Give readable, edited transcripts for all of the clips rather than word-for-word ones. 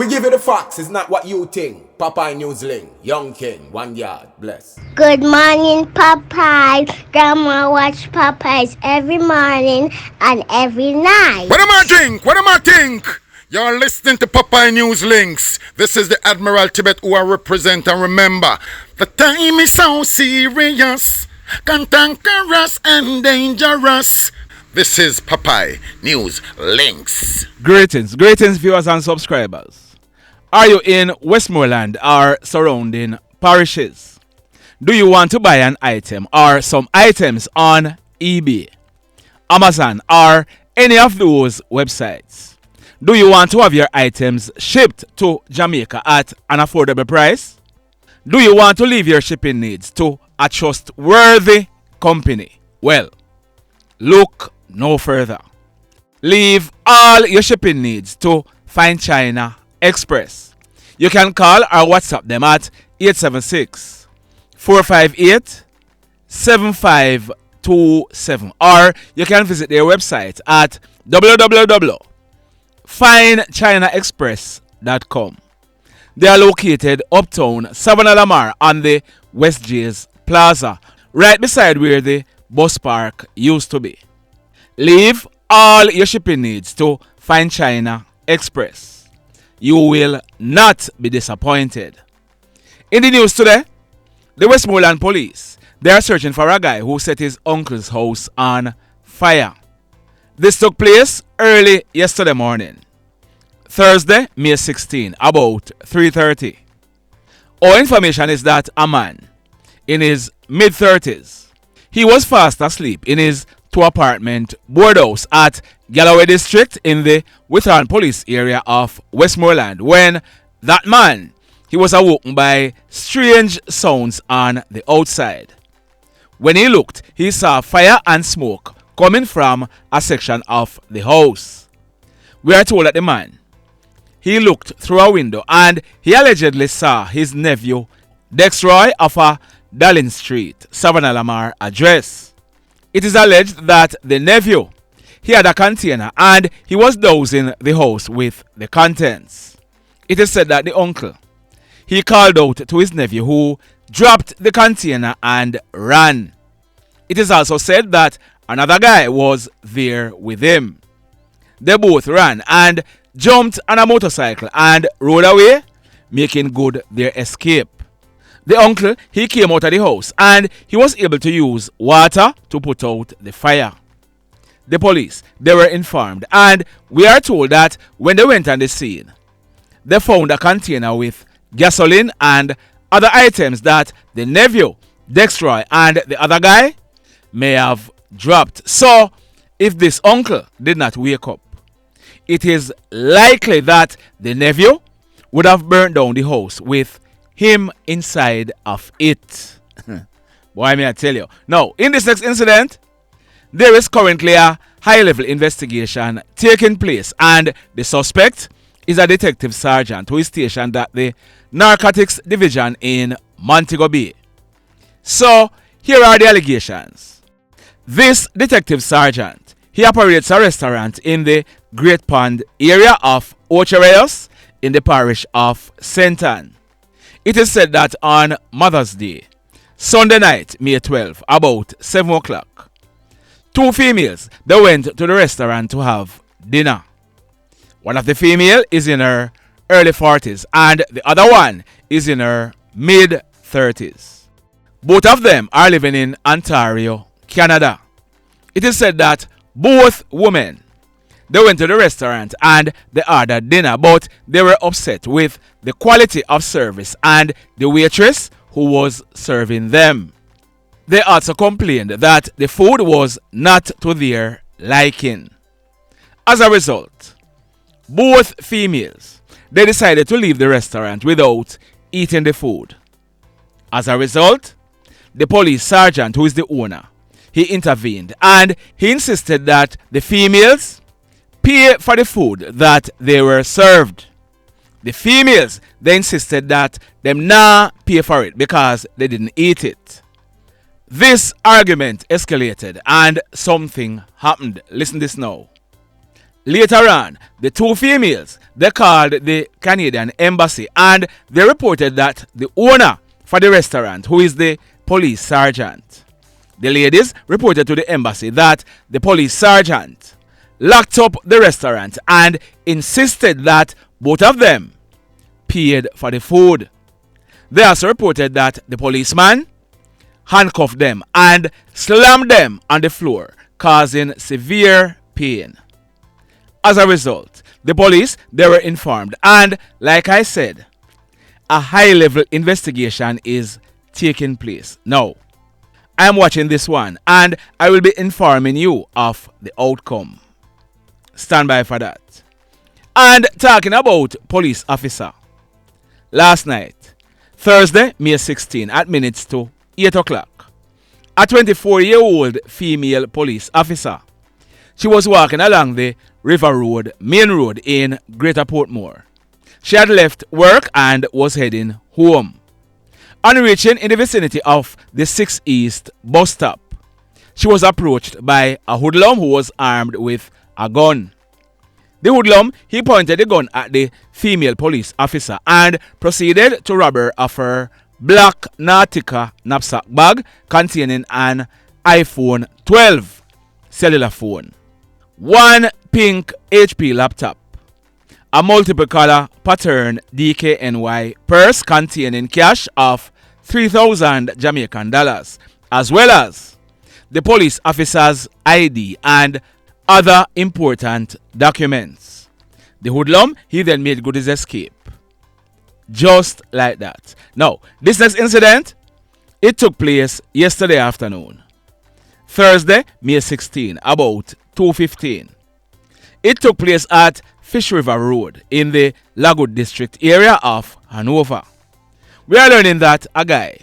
we give you the facts. It's not what you think. Popeye Newsling, Young King, 1 yard, bless. Good morning, Popeye. Grandma watch Popeyes every morning and every night. What am I drink? What am I think? You're listening to Popeye News Links. This is the Admiral Tibet who I represent, and remember, the time is so serious, cantankerous and dangerous. This is Popeye News Links. Greetings viewers and subscribers. Are you in Westmorland or surrounding parishes? Do you want to buy an item or some items on eBay, Amazon or any of those websites? Do you want to have your items shipped to Jamaica at an affordable price? Do you want to leave your shipping needs to a trustworthy company? Well, look no further. Leave all your shipping needs to Fine China Express. You can call or WhatsApp them at 876-458-7527, or you can visit their website at www.finechinaexpress.com. They are located uptown Savannah Lamar on the West Jays Plaza, right beside where the bus park used to be. Leave all your shipping needs to Fine China Express. You will not be disappointed. In the news today, the Westmorland police, they are searching for a guy who set his uncle's house on fire. This took place early yesterday morning, Thursday, May 16, about 3:30. Our information is that a man in his mid-30s, he was fast asleep in his two-apartment boardhouse at Galloway District in the Withern Police area of Westmorland when that man, he was awoken by strange sounds on the outside. When he looked, he saw fire and smoke coming from a section of the house. We are told that the man, he looked through a window and he allegedly saw his nephew Delroy of a Dallin Street, Savannah Lamar address. It is alleged that the nephew, he had a container and he was dousing the house with the contents. It is said that the uncle, he called out to his nephew who dropped the container and ran. It is also said that another guy was there with him. They both ran and jumped on a motorcycle and rode away, making good their escape. The uncle, he came out of the house and he was able to use water to put out the fire. The police, they were informed, and we are told that when they went on the scene, they found a container with gasoline and other items that the nephew, Delroy, and the other guy may have dropped. So, if this uncle did not wake up, it is likely that the nephew would have burned down the house with him inside of it. Boy, may I tell you. Now, in this next incident, there is currently a high-level investigation taking place, and the suspect is a detective sergeant who is stationed at the Narcotics Division in Montego Bay. So, here are the allegations. This detective sergeant, he operates a restaurant in the Great Pond area of Ocherayos in the parish of St. Ann. It is said that on Mother's Day, Sunday night, May 12, about 7 o'clock, two females, they went to the restaurant to have dinner. One of the female is in her early 40s and the other one is in her mid-30s. Both of them are living in Ontario, Canada. It is said that both women, they went to the restaurant and they ordered dinner, but they were upset with the quality of service and the waitress who was serving them. They also complained that the food was not to their liking. As a result, both females, they decided to leave the restaurant without eating the food. As a result, the police sergeant, who is the owner, he intervened and he insisted that the females pay for the food that they were served. The females, they insisted that them not pay for it because they didn't eat it. This argument escalated and something happened. Listen this now. Later on, the two females, they called the Canadian embassy and they reported that the owner for the restaurant, who is the police sergeant, the ladies reported to the embassy that the police sergeant locked up the restaurant and insisted that both of them paid for the food. They also reported that the policeman handcuffed them and slammed them on the floor, causing severe pain. As a result, the police, they were informed, and like I said, a high-level investigation is taking place. Now, I am watching this one and I will be informing you of the outcome. Stand by for that. And talking about police officer. Last night, Thursday, May 16 at minutes to 8 o'clock, a 24-year-old female police officer. She was walking along the River Road, main road in Greater Portmore. She had left work and was heading home. On reaching in the vicinity of the 6 East bus stop, she was approached by a hoodlum who was armed with a gun. The hoodlum, he pointed the gun at the female police officer and proceeded to rob her of her black Nautica knapsack bag containing an iPhone 12 cellular phone, one pink HP laptop, a multiple color pattern DKNY purse containing cash of 3,000 Jamaican dollars, as well as the police officer's ID and other important documents. The hoodlum, he then made good his escape. Just like that. Now, this next incident, it took place yesterday afternoon. Thursday, May 16, about 2:15. It took place at Fish River Road in the Lagoon District area of Hanover. We are learning that a guy,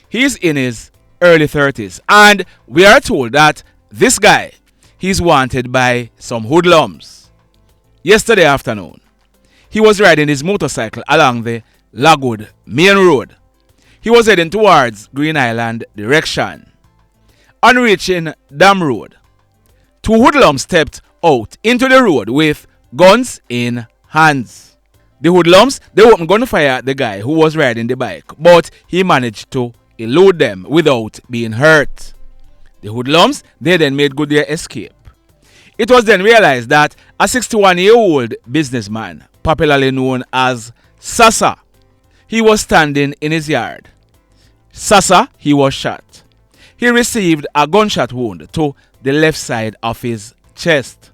he's in his early 30s, and we are told that this guy, he's wanted by some hoodlums. Yesterday afternoon, he was riding his motorcycle along the Lagoon main road. He was heading towards Green Island direction. On reaching Dam Road, two hoodlums stepped out into the road with guns in hands. The hoodlums, they opened gunfire at the guy who was riding the bike, but he managed to elude them without being hurt. The hoodlums, they then made good their escape. It was then realized that a 61-year-old businessman, popularly known as Sasa, he was standing in his yard. Sasa, he was shot. He received a gunshot wound to the left side of his chest.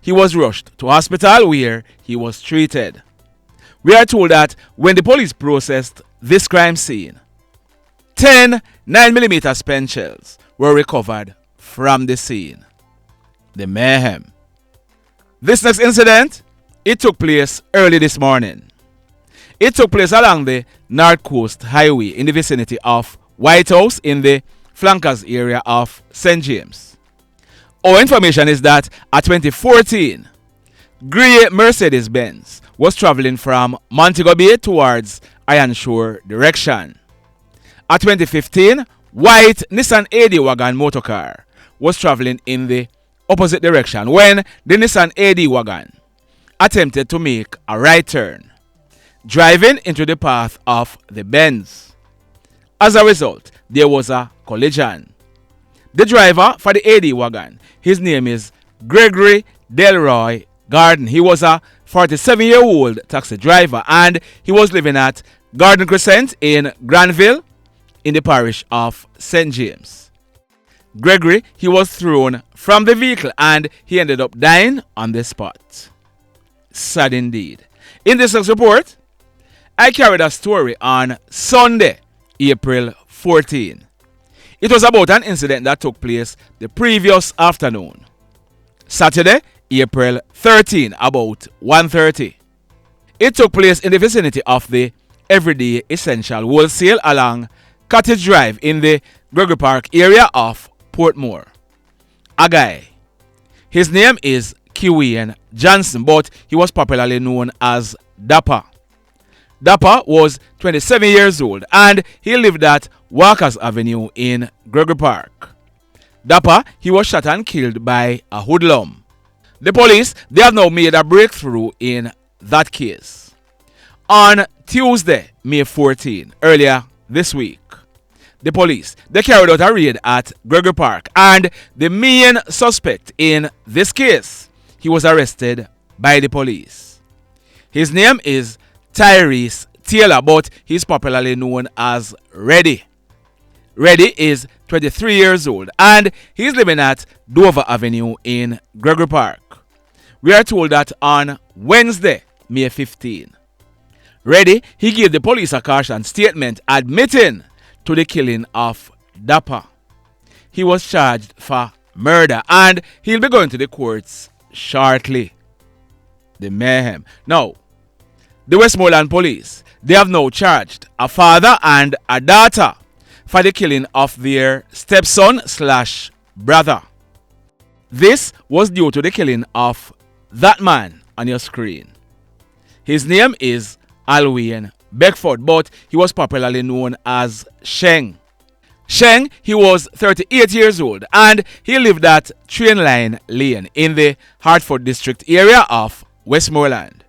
He was rushed to hospital where he was treated. We are told that when the police processed this crime scene, 10 9mm spent shells were recovered from the scene. The mayhem. This next incident, it took place early this morning. It took place along the North Coast Highway in the vicinity of Whyte House in the flankers area of St. James. Our information is that a 2014 grey Mercedes-Benz was traveling from Montego Bay towards Iron Shore direction. A 2015 white Nissan AD wagon motorcar was traveling in the opposite direction when the Nissan AD wagon attempted to make a right turn, driving into the path of the Benz. As a result, there was a collision. The driver for the AD wagon, his name is Gregory Delroy Garden. He was a 47-year-old taxi driver and he was living at Garden Crescent in Granville in the parish of St. James. Gregory, he was thrown from the vehicle and he ended up dying on the spot. Sad indeed. In this next report, I carried a story on Sunday, April 14. It was about an incident that took place the previous afternoon. Saturday, April 13, about 1:30. It took place in the vicinity of the MvRdA Essential Wholesale along Cottage Drive in the Gregory Park area of Portmore. A guy. His name is Kiwayne Johnson, but he was popularly known as Dappa. Dappa was 27 years old and he lived at Walkers Avenue in Gregory Park. Dappa, he was shot and killed by a hoodlum. The police, they have now made a breakthrough in that case. On Tuesday, May 14, earlier this week, the police, they carried out a raid at Gregory Park, and the main suspect in this case, he was arrested by the police. His name is Tyrese Taylor, but he's popularly known as Reddy. Reddy is 23 years old and he's living at Dover Avenue in Gregory Park. We are told that on Wednesday, May 15, Reddy, he gave the police a caution statement admitting to the killing of Dappa. He was charged for murder and he'll be going to the courts shortly. The mayhem. Now, the Westmorland police, they have now charged a father and a daughter for the killing of their stepson/brother. This was due to the killing of that man on your screen. His name is Alwayne Beckford, but he was popularly known as Sheng. Sheng, he was 38 years old and he lived at Train Line Lane in the Hartford district area of Westmorland.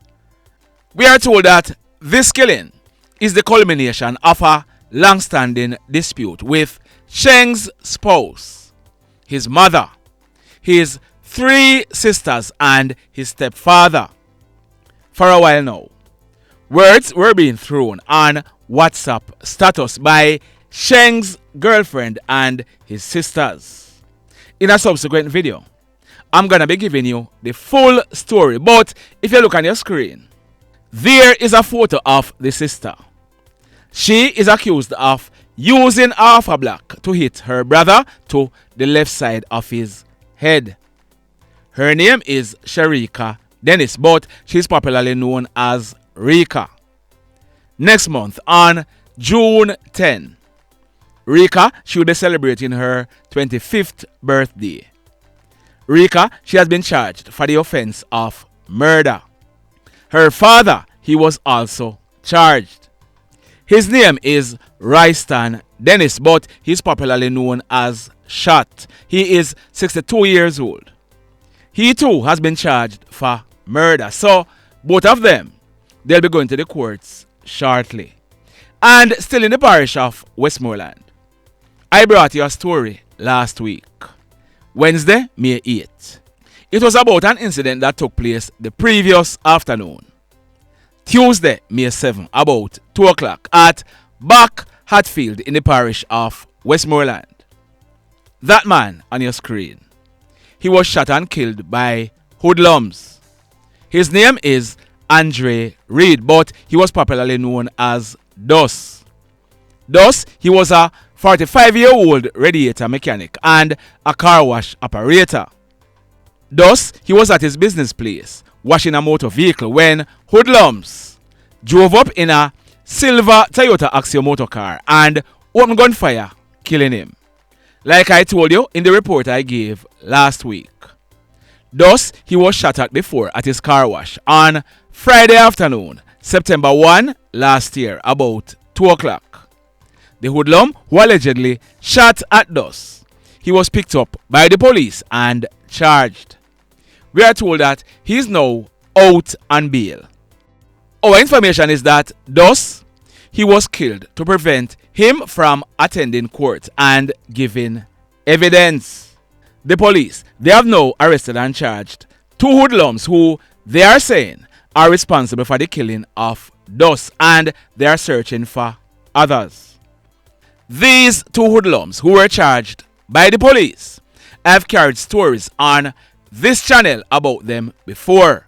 We are told that this killing is the culmination of a long-standing dispute with Sheng's spouse, his mother, his 3 sisters and his stepfather. For a while now, words were being thrown on WhatsApp status by Sheng's girlfriend and his sisters. In a subsequent video, I'm gonna be giving you the full story, but if you look on your screen, there is a photo of the sister. She is accused of using a alpha block to hit her brother to the left side of his head. Her name is Sherika Dennis, but she's popularly known as Rika. Next month, on June 10, Rika, she will be celebrating her 25th birthday. Rika, she has been charged for the offense of murder. Her father, he was also charged. His name is Royston Dennis, but he's popularly known as Shot. He is 62 years old. He too has been charged for murder. So both of them, they'll be going to the courts shortly. And still in the parish of Westmorland, I brought you a story last week, Wednesday, May 8th. It was about an incident that took place the previous afternoon. Tuesday, May 7, about 2 o'clock at Back Hatfield in the parish of Westmorland. That man on your screen, he was shot and killed by hoodlums. His name is Reid, but he was popularly known as Duss. Duss, he was a 45-year-old radiator mechanic and a car wash operator. Duss, he was at his business place washing a motor vehicle when hoodlums drove up in a silver Toyota Axio motor car and opened gunfire, killing him. Like I told you in the report I gave last week, Duss, he was shot at before at his car wash on Friday afternoon, September 1 last year, about 2 o'clock. The hoodlum who allegedly shot at Duss, he was picked up by the police and charged. We are told that he is now out on bail. Our information is that Duss, he was killed to prevent him from attending court and giving evidence. The police, they have now arrested and charged 2 hoodlums who they are saying are responsible for the killing of Duss, and they are searching for others. These 2 hoodlums who were charged by the police have carried stories on this channel about them before.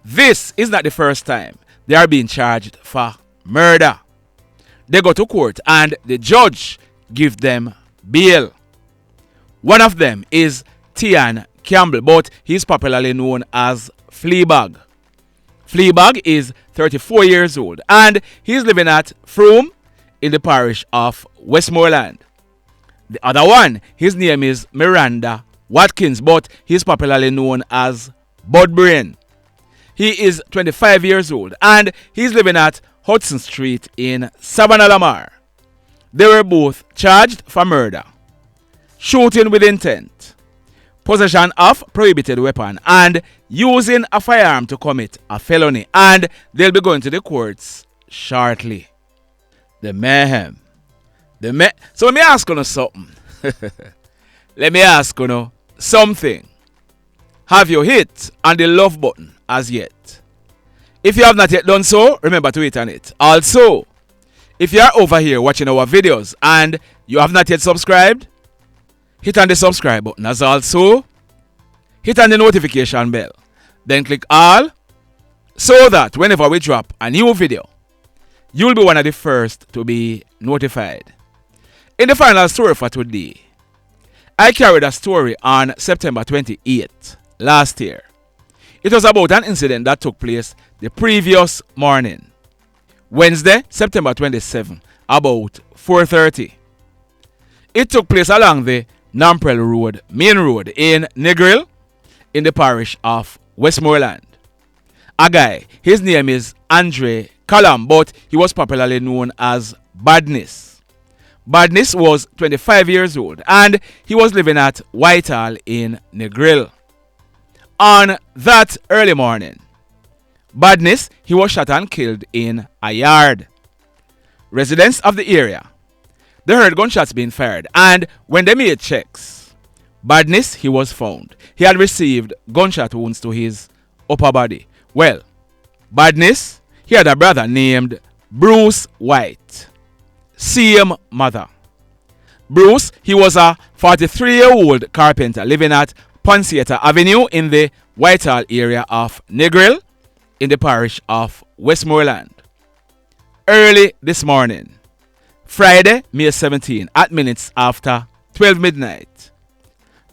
This is not the first time they are being charged for murder. They go to court and the judge give them bail. One of them is Tian Campbell, but he's popularly known as Flea. Flea is 34 years old and he's living at Frome in the parish of Westmorland. The other one, his name is Miranda Watkins, but he's popularly known as Budbrain. He is 25 years old and he's living at Hudson Street in Savannah Lamar. They were both charged for murder, shooting with intent, possession of prohibited weapon, and using a firearm to commit a felony. And they'll be going to the courts shortly. The mayhem. So let me ask you something. Let me ask you something. Have you hit on the love button as yet? If you have not yet done so, remember to hit on it. Also, if you are over here watching our videos and you have not yet subscribed, hit on the subscribe button. As also, hit on the notification bell. Then click all, so that whenever we drop a new video, you'll be one of the first to be notified. In the final story for today, I carried a story on September 28th last year. It was about an incident that took place the previous morning, Wednesday, September 27th, about 4:30. It took place along the Negril Road, main road in Negril, in the parish of Westmorland. A guy, his name is Calame, but he was popularly known as Badnis. Badnis was 25 years old and he was living at Whyte in Negril. On that early morning, Badnis, he was shot and killed in a yard. Residents of the area, they heard gunshots being fired, and when they made checks, Badnis, he was found. He had received gunshot wounds to his upper body. Well, Badnis, he had a brother named Bruce Whyte. Same mother. Bruce, he was a 43-year-old carpenter living at Ponsieta Avenue in the Whitehall area of Negril in the parish of Westmorland. Early this morning, Friday, May 17, at minutes after 12 midnight,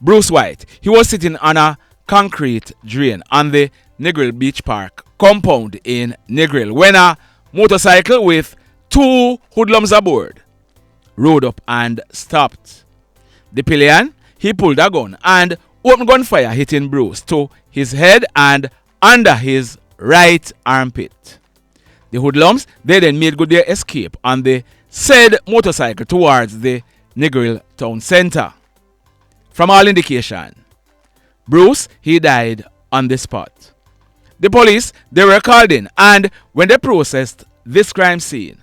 Bruce Whyte, he was sitting on a concrete drain on the Negril Beach Park compound in Negril when a motorcycle with two hoodlums aboard rode up and stopped. The pillion, he pulled a gun and opened gunfire, hitting Bruce to his head and under his right armpit. The hoodlums, they then made good their escape on the said motorcycle towards the Negril town center. From all indication, Bruce, he died on the spot. The police, they were called in, and when they processed this crime scene,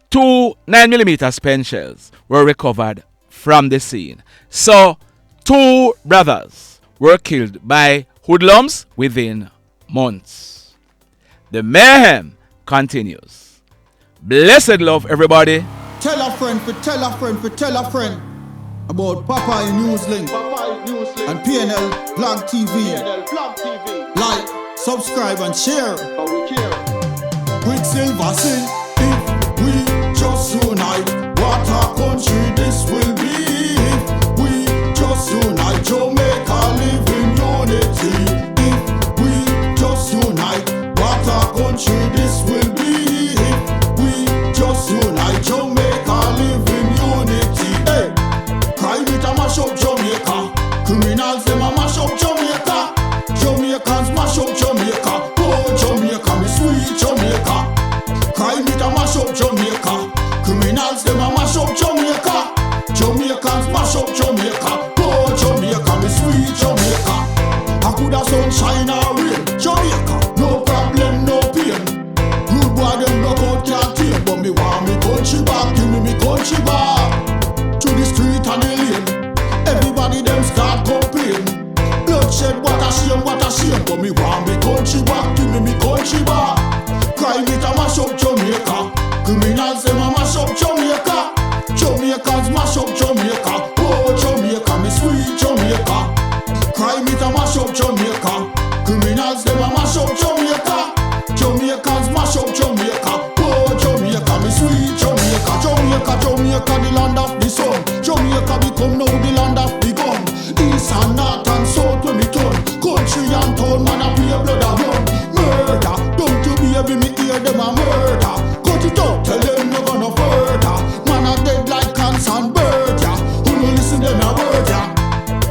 2 9mm Spent shells were recovered from the scene. So, 2 brothers were killed by hoodlums within months. The mayhem continues. Blessed love, everybody. Tell a friend for tell a friend for tell a friend about Popeye Newslink and PNL Blog TV. Like, subscribe and share. Quicksilver sing, if we just unite, what a country this will be. If we just unite, Jamaica live in unity. If we just unite, what a country this will be. If we just unite, Jamaica live in unity. Hey, crime it a mash up Jamaica. Criminals them a mash up Jamaica. Jamaicans mash up Jamaica. Oh Jamaica, me sweet Jamaica. Crime it a mash up Jamaica. Criminals them a mash up Jamaica. Jamaicans mash up Jamaica. Oh Jamaica, me sweet Jamaica. I coulda sunshine or rain. Jamaica, no problem, no pain. Rude boy them knock out can't tame, but me want me country back. Give me country back. To the street and the lane, everybody them start complain. Bloodshed, what a shame, but me want me country back. Give me country back. Crime it a mash up Jamaica. Criminals them a mash up Jamaica. Jamaicans mash up Jamaica. Oh Jamaica, me sweet Jamaica. Crime it a mash up Jamaica. Criminals them a mash up Jamaica. Jamaicans mash up Jamaica. Oh Jamaica, me sweet Jamaica. Jamaica, the land of the sun. Jamaica become now the land of the gun. East and north and south when we turn. Country and town, man a pay blood a run. Murder, don't you baby me hear them a murder. Cut it out, tell them no gonna further. Man a dead like cans and bird, yeah. Who no listen them a word, yeah.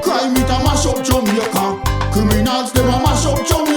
Crime it a mash up Jamaica. Criminals them a mash up Jamaica.